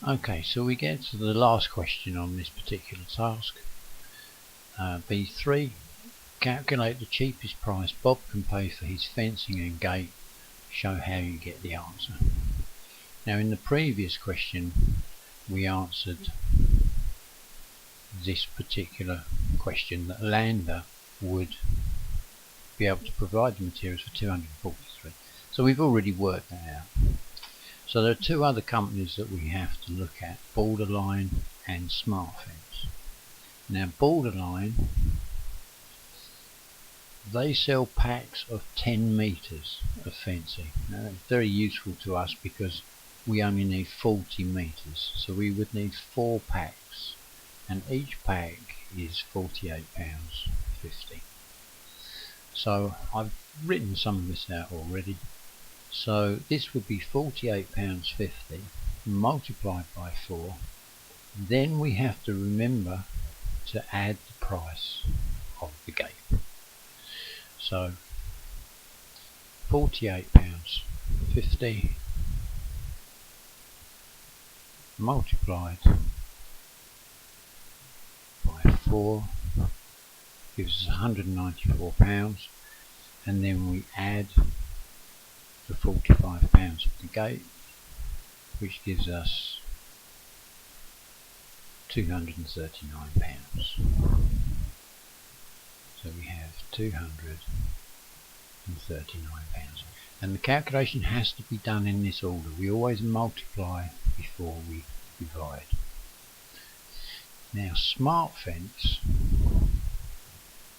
Okay, so we get to the last question on this particular task. B3. Calculate the cheapest price Bob can pay for his fencing and gate. Show how you get the answer. Now in the previous question we answered this particular question, that Lander would be able to provide the materials for 243. So we've already worked that out. So there are two other companies that we have to look at, Borderline and SmartFence. Now Borderline, they sell packs of 10 meters of fencing. Now it's very useful to us because we only need 40 meters, so we would need 4 packs, and each pack is £48.50. So I've written some of this out already. So this would be £48.50 multiplied by 4. Then we have to remember to add the price of the gate. So £48.50 multiplied by 4 gives us £194, and then we add the £45 of the gate, which gives us £239. So we have £239, and the calculation has to be done in this order. We always multiply before we divide. Now SmartFence,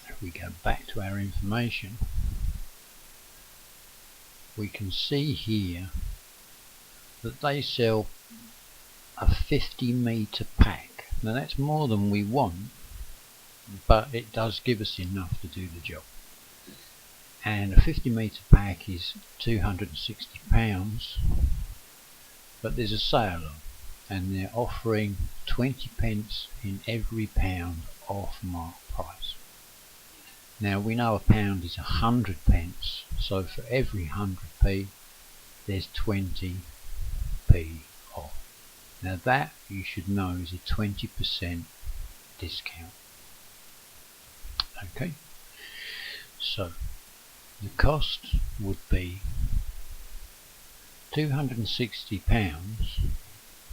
if we go back to our information, we can see here that they sell a 50 meter pack. Now that's more than we want, but it does give us enough to do the job. And a 50 meter pack is £260, but there's a sale on, and they're offering 20 pence in every pound off mark price. Now we know a pound is 100 pence, so for every 100p there's 20p off. Now that, you should know, is a 20% discount. Okay, so the cost would be £260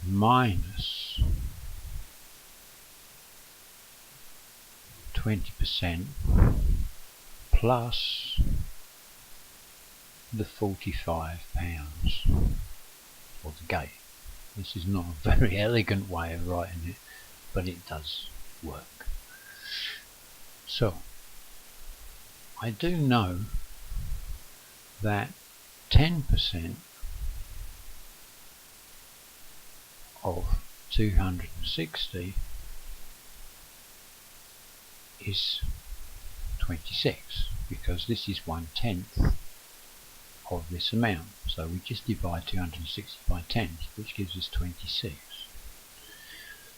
minus 20% plus the £45 for the gate. This is not a very elegant way of writing it, but it does work. So I do know that 10% of 260 is 26, because this is 1/10 of this amount. So we just divide 260 by 10, which gives us 26.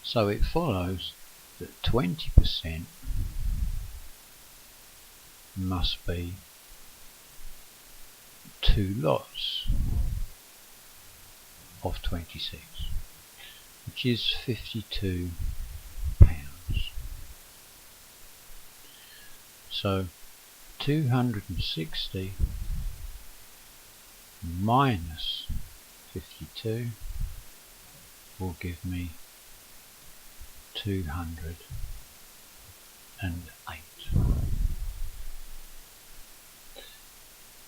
So it follows that 20% must be 2 lots of 26, which is £52. So 260 minus 52 will give me 208.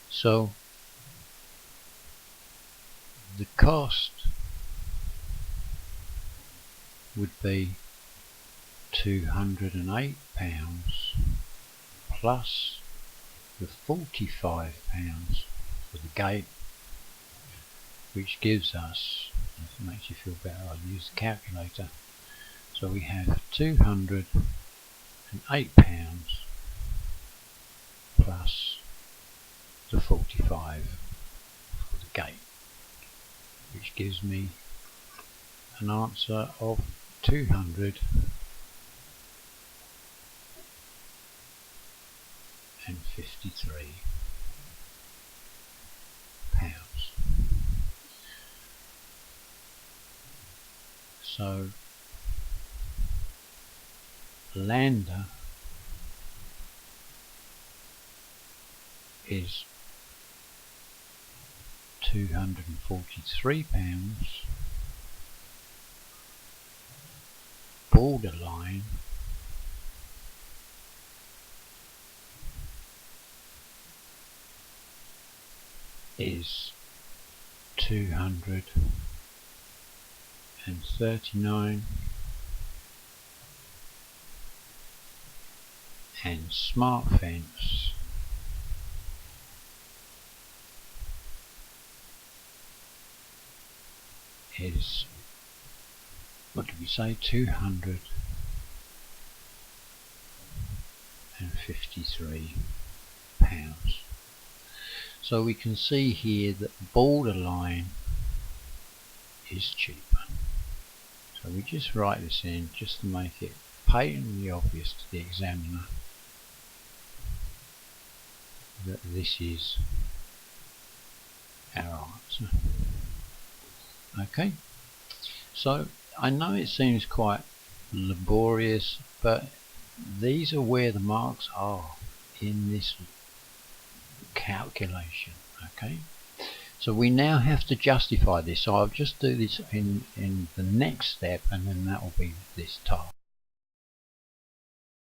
So the cost would be £208 plus the £45 for the gate, which gives us, if it makes you feel better, I'll use the calculator. So we have £208 plus the 45 for the gate, which gives me an answer of £253. So Lander is £243. Borderline is £239, and Smart Fence is, what did we say, £253. So we can see here that Borderline is cheaper. So we just write this in just to make it patently obvious to the examiner that this is our answer. Okay, so I know it seems quite laborious, but these are where the marks are in this calculation. Okay, so we now have to justify this, so I'll just do this in the next step, and then that will be this task.